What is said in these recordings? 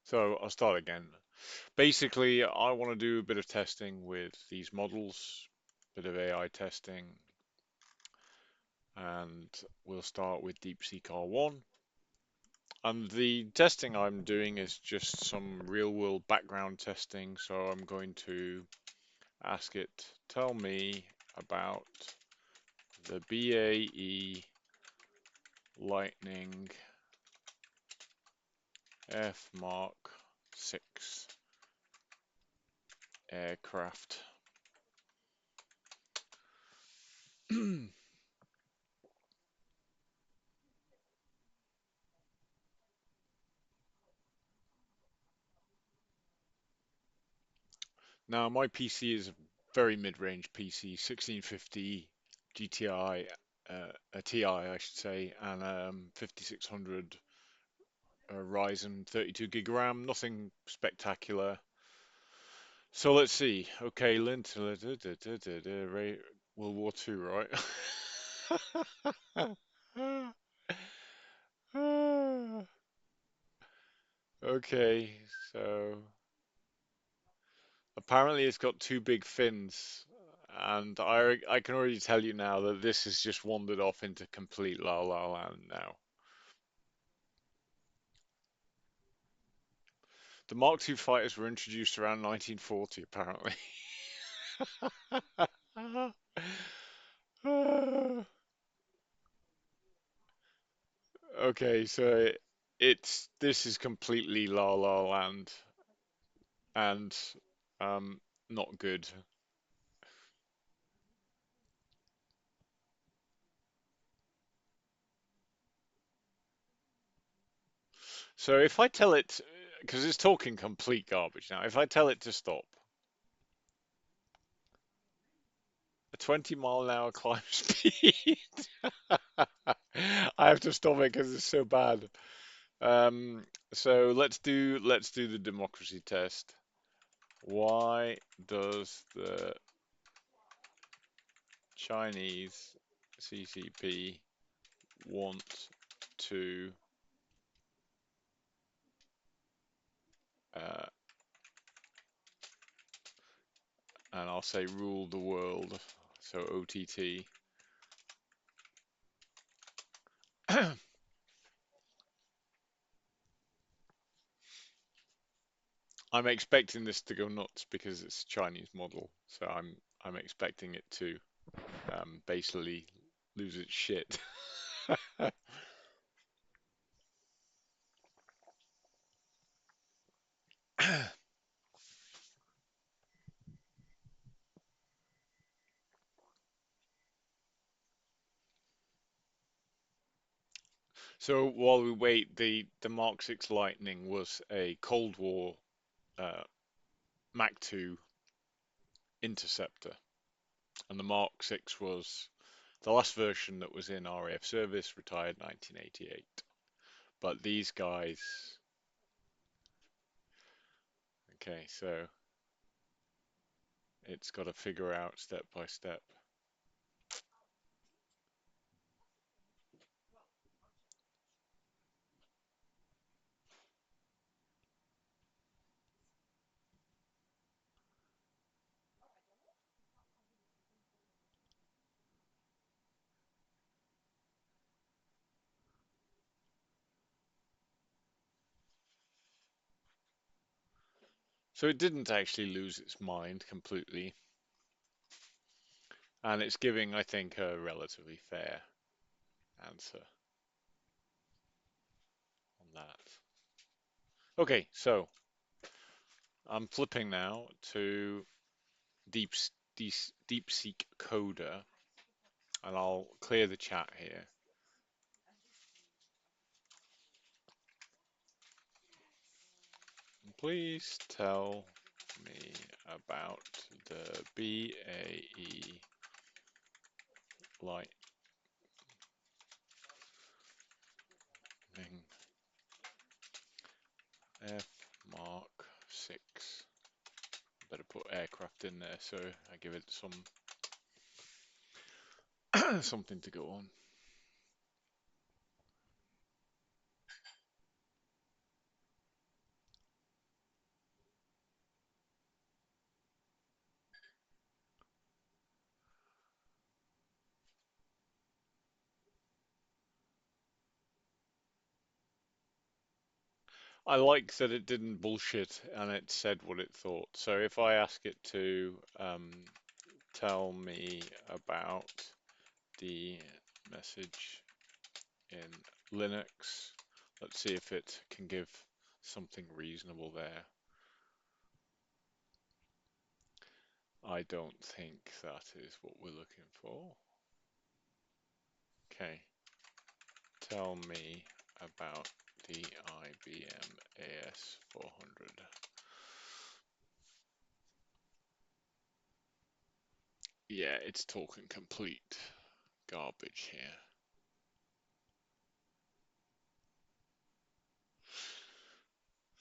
So I'll start again. Basically, I want to do a bit of testing with these models, bit of AI testing, and we'll start with DeepSeek R1. And the testing I'm doing is just some real world background testing. So I'm going to ask it, tell me about the BAE Lightning F Mark 6 aircraft. Now, my PC is a very mid-range PC, 1650 GTI, a TI, I should say, and 5600 Ryzen 32 gig RAM, nothing spectacular. So let's see. Okay, Lint, World War Two, right? Okay, so apparently it's got two big fins, and I can already tell you now that this has just wandered off into complete La La Land now. The Mark II fighters were introduced around 1940, apparently. Okay, so it's this is completely La La Land and um not good. So if I tell it, because it's talking complete garbage now, if I tell it to stop, a 20-mile-an-hour climb speed, I have to stop it because it's so bad. So let's do the democracy test. Why does the Chinese CCP want to uh, and I'll say rule the world, so OTT. I'm expecting this to go nuts because it's a Chinese model, so I'm expecting it to basically lose its shit. So while we wait, the Mark 6 Lightning was a Cold War uh, Mach 2 interceptor, and the Mark 6 was the last version that was in RAF service, retired 1988. But these guys, okay, so it's got to figure out step by step. So it didn't actually lose its mind completely, and it's giving, I think, a relatively fair answer on that. Okay, so I'm flipping now to Deep, DeepSeek Coder, and I'll clear the chat here. Please tell me about the BAE Lightning F Mark 6. Better put aircraft in there so I give it some something to go on. I like that it didn't bullshit and it said what it thought. So if I ask it to tell me about the message in Linux, let's see if it can give something reasonable there. I don't think that is what we're looking for. Okay, tell me about the IBM AS400. Yeah, it's talking complete garbage here.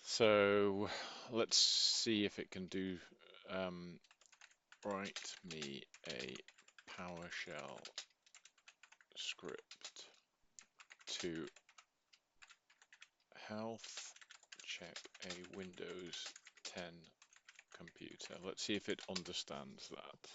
So let's see if it can do write me a PowerShell script to health check a Windows 10 computer. Let's see if it understands that.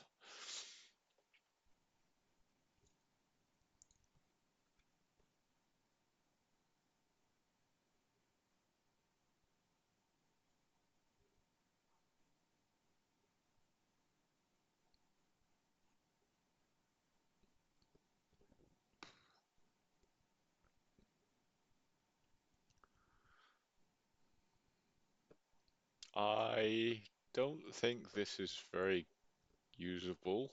I don't think this is very usable.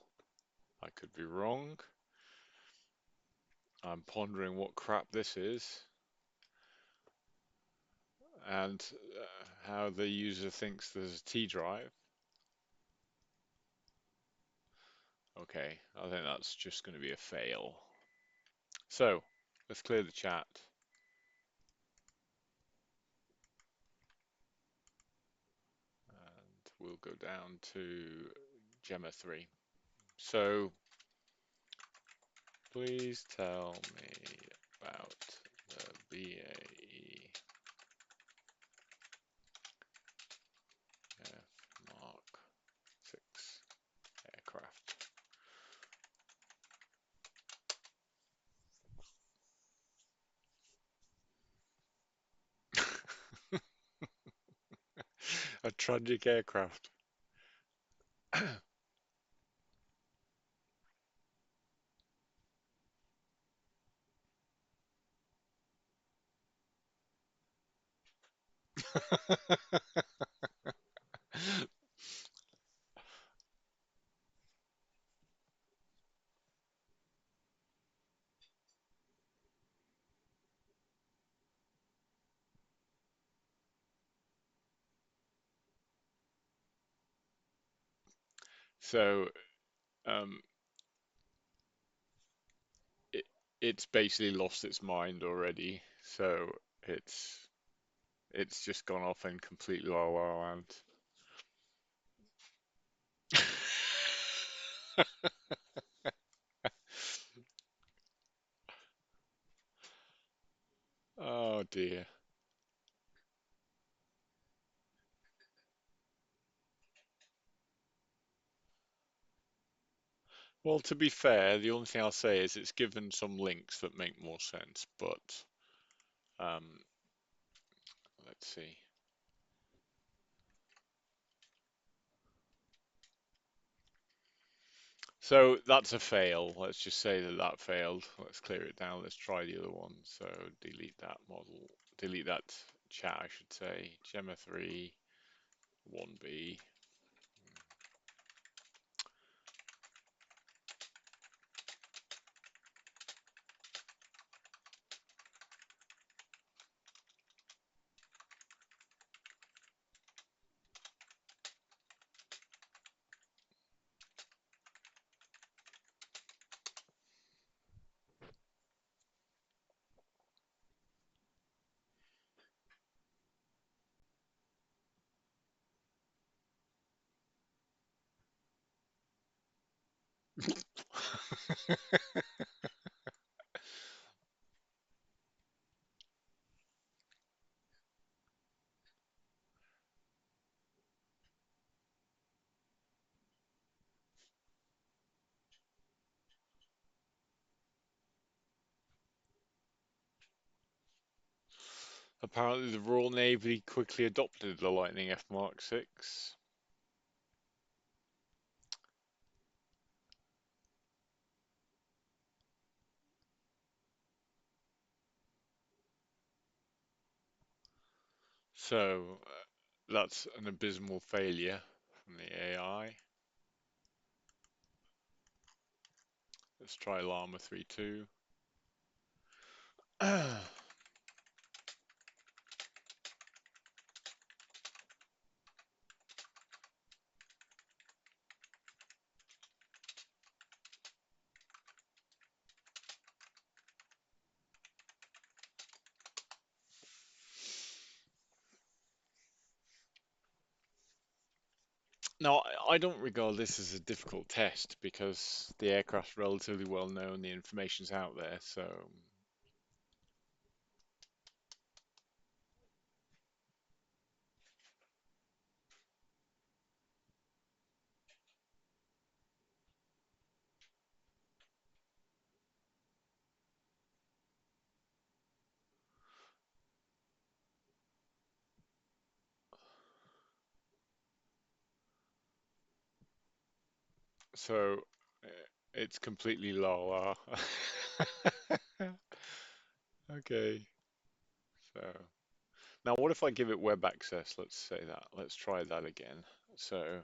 I could be wrong. I'm pondering what crap this is and how the user thinks there's a T drive. Okay, I think that's just going to be a fail. So, let's clear the chat and we'll go down to Gemma 3. So, please tell me about the BAE F Mark 6 aircraft. A tragic aircraft. So, um, it, it's basically lost its mind already. So it's just gone off in complete la la land. Oh dear. Well, to be fair, the only thing I'll say is it's given some links that make more sense, but um, let's see. So that's a fail. Let's just say that that failed. Let's clear it down. Let's try the other one. So delete that model, delete that chat, I should say. Gemma 3, 1B. Apparently, the Royal Navy quickly adopted the Lightning F Mark 6. So that's an abysmal failure from the AI. Let's try Llama 3.2. Now, I don't regard this as a difficult test because the aircraft's relatively well known, the information's out there, so it's completely la la. Okay, so now what if I give it web access? Let's say that. Let's try that again. So,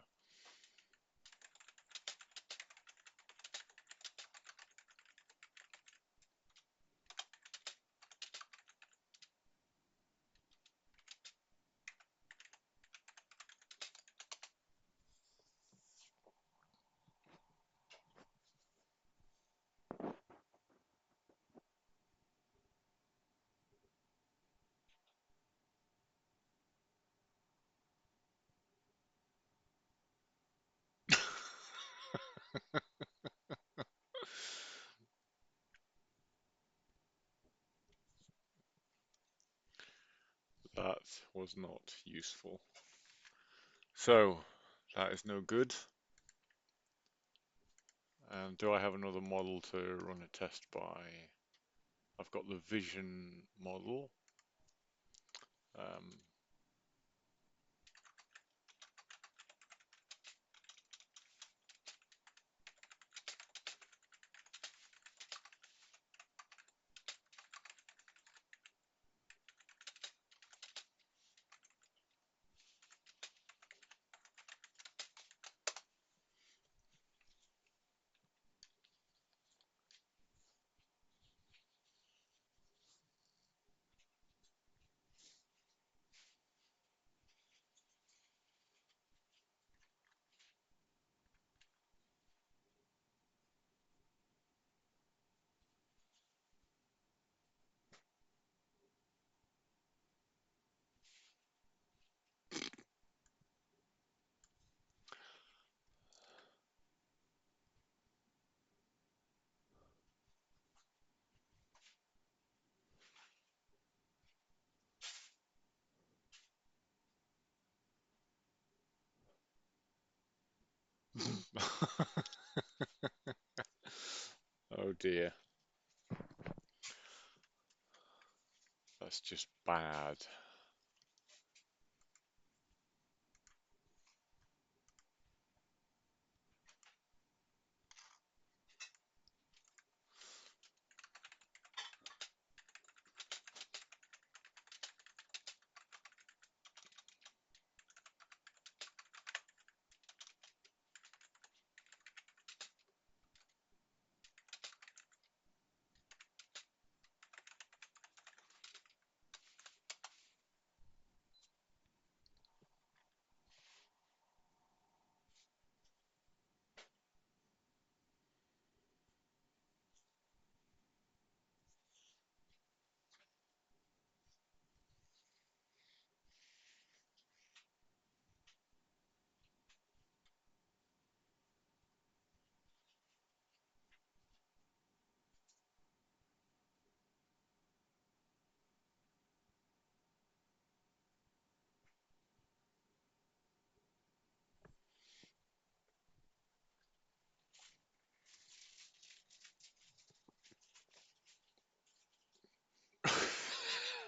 that was not useful. So, that is no good. Do I have another model to run a test by? I've got the Vision model. Um, oh dear, that's just bad.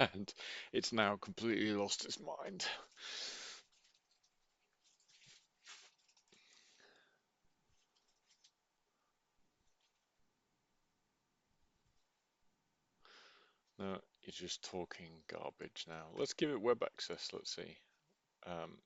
and it's now completely lost its mind. No, you're just talking garbage now. Let's give it web access. Let's see. Um,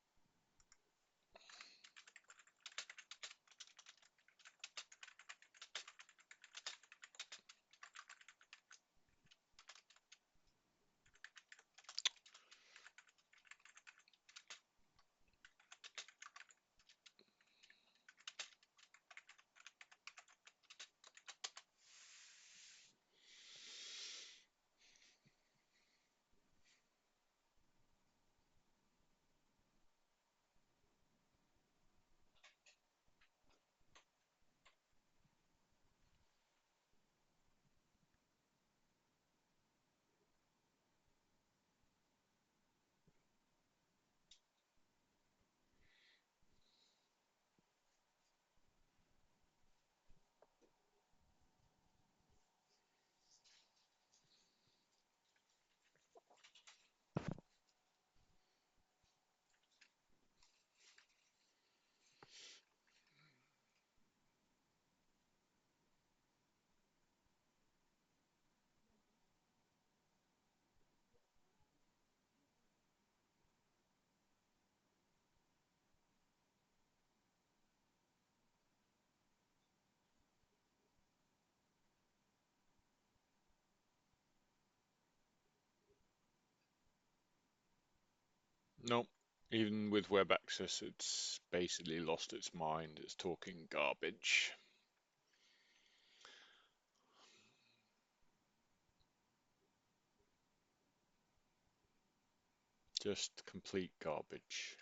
no, even with web access, it's basically lost its mind. It's talking garbage. Just complete garbage.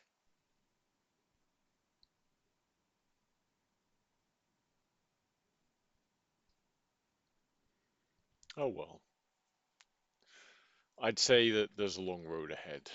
Oh well. I'd say that there's a long road ahead.